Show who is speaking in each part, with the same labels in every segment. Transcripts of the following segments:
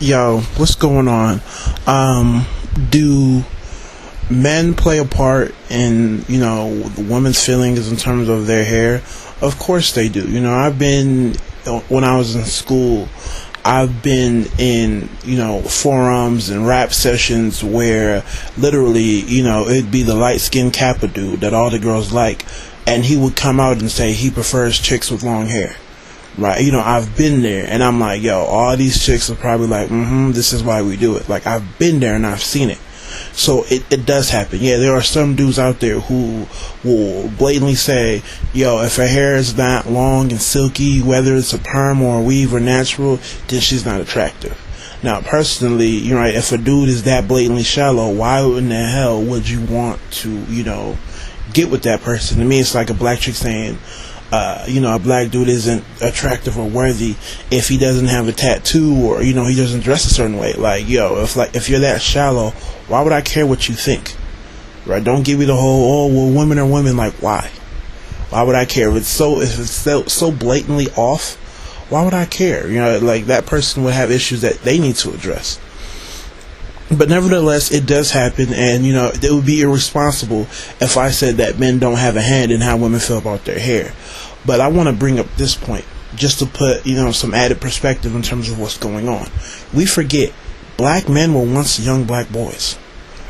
Speaker 1: Yo, what's going on? Do men play a part in, the women's feelings in terms of their hair? Of course they do. When I was in school, I've been in, forums and rap sessions where literally, it'd be the light skinned Kappa dude that all the girls like, and he would come out and say he prefers chicks with long hair. Right, I've been there, and I'm like, yo, all these chicks are probably like, this is why we do it. Like, I've been there and I've seen it. So it does happen. Yeah, there are some dudes out there who will blatantly say, yo, if her hair is not long and silky, whether it's a perm or a weave or natural, then she's not attractive. Now, personally, if a dude is that blatantly shallow, why in the hell would you want to, get with that person? To me, it's like a black chick saying, a black dude isn't attractive or worthy if he doesn't have a tattoo or, he doesn't dress a certain way. Like, yo, if you're that shallow, why would I care what you think? Right? Don't give me the whole, women are women. Like, why? Why would I care? If it's so blatantly off, why would I care? Like, that person would have issues that they need to address. But nevertheless, it does happen, and it would be irresponsible if I said that men don't have a hand in how women feel about their hair. But I want to bring up this point just to put some added perspective in terms of what's going on. We forget black men were once young black boys,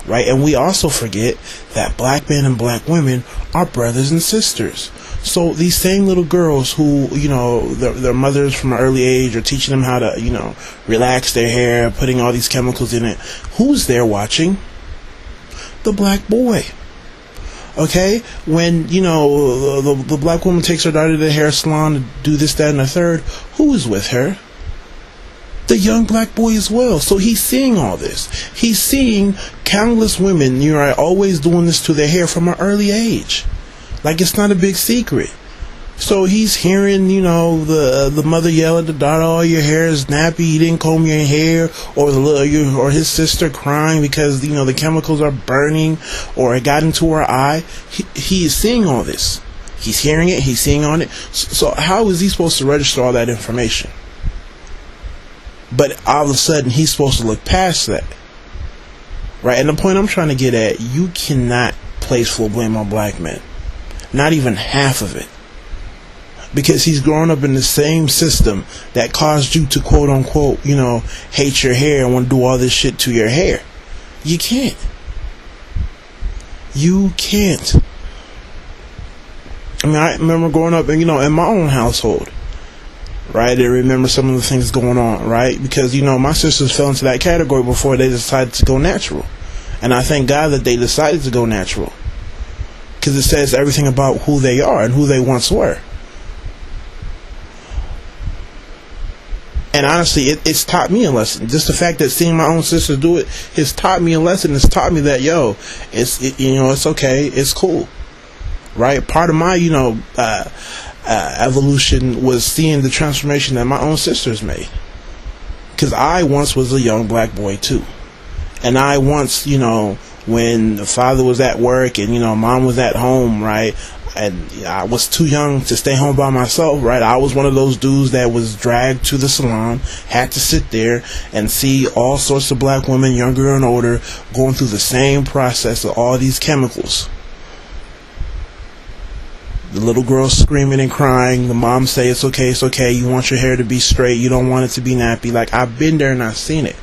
Speaker 1: right? And we also forget that black men and black women are brothers and sisters. So these same little girls who, their mothers from an early age are teaching them how to, relax their hair, putting all these chemicals in it. Who's there watching? The black boy. Okay? When, the black woman takes her daughter to the hair salon to do this, that, and the third, who is with her? The young black boy as well. So he's seeing all this. He's seeing countless women, always doing this to their hair from an early age. Like, it's not a big secret. So he's hearing, the mother yell at the daughter, "Oh, your hair is nappy. You didn't comb your hair," or his sister crying because the chemicals are burning, or it got into her eye. He is seeing all this. He's hearing it. He's seeing on it. So how is he supposed to register all that information? But all of a sudden, he's supposed to look past that, right? And the point I'm trying to get at, you cannot place full blame on black men. Not even half of it. Because he's grown up in the same system that caused you to quote unquote, hate your hair and want to do all this shit to your hair. You can't. You can't. I mean, I remember growing up in my own household. Right? I remember some of the things going on, right? Because, my sisters fell into that category before they decided to go natural. And I thank God that they decided to go natural. Because it says everything about who they are and who they once were. And honestly, it's taught me a lesson. Just the fact that seeing my own sisters do it has taught me a lesson. It's taught me that, it's okay. It's cool. Right? Part of my, evolution was seeing the transformation that my own sisters made. Because I once was a young black boy too. And I once, when the father was at work and mom was at home, right, and I was too young to stay home by myself, right, I was one of those dudes that was dragged to the salon, had to sit there and see all sorts of black women, younger and older, going through the same process of all these chemicals. The little girl screaming and crying, the mom say it's okay, you want your hair to be straight, you don't want it to be nappy. Like, I've been there and I've seen it.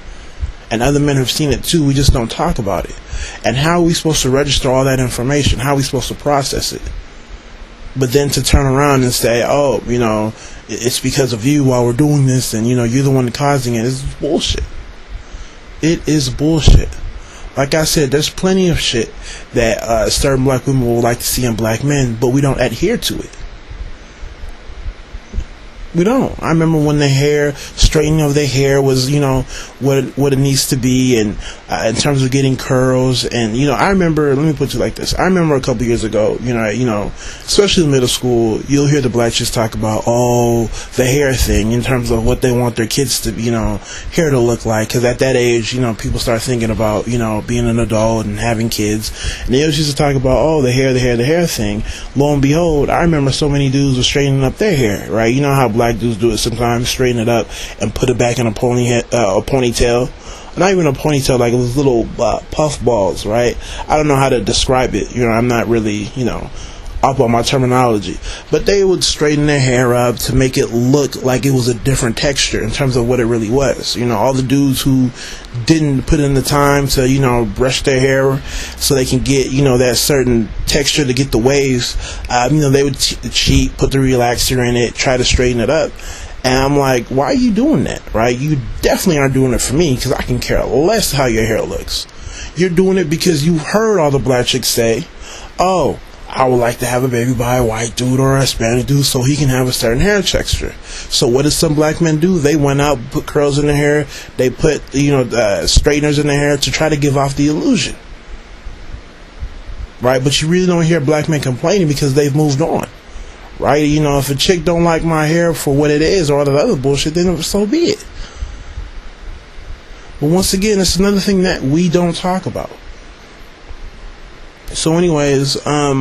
Speaker 1: And other men have seen it too, we just don't talk about it. And how are we supposed to register all that information? How are we supposed to process it? But then to turn around and say, oh, it's because of you while we're doing this, and you're the one causing it, is bullshit. It is bullshit. Like I said, there's plenty of shit that certain black women would like to see in black men, but we don't adhere to it. We don't. I remember when the straightening of their hair was, what it needs to be, and in terms of getting curls, and I remember. Let me put it like this. I remember a couple years ago, especially in middle school, you'll hear the black chicks talk about the hair thing in terms of what they want their kids to, hair to look like. Because at that age, people start thinking about, being an adult and having kids, and they always used to talk about the hair thing. Lo and behold, I remember so many dudes were straightening up their hair. Right? You know how black black dudes do it sometimes, straighten it up and put it back in a ponytail. Not even a ponytail, like those little puff balls, right? I don't know how to describe it. I'm not really, up on my terminology. But they would straighten their hair up to make it look like it was a different texture in terms of what it really was. All the dudes who didn't put in the time to, brush their hair so they can get, that certain texture to get the waves, they would cheat, put the relaxer in it, try to straighten it up. And I'm like, why are you doing that, right? You definitely aren't doing it for me, because I can care less how your hair looks. You're doing it because you heard all the black chicks say, oh, I would like to have a baby by a white dude or a Hispanic dude so he can have a certain hair texture. So what did some black men do? They went out, put curls in their hair, they put, straighteners in their hair to try to give off the illusion. Right? But you really don't hear black men complaining because they've moved on. Right? If a chick don't like my hair for what it is or all that other bullshit, then so be it. But once again, it's another thing that we don't talk about. So anyways, I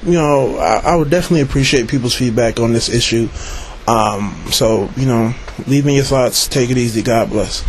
Speaker 1: would definitely appreciate people's feedback on this issue. So, leave me your thoughts. Take it easy. God bless.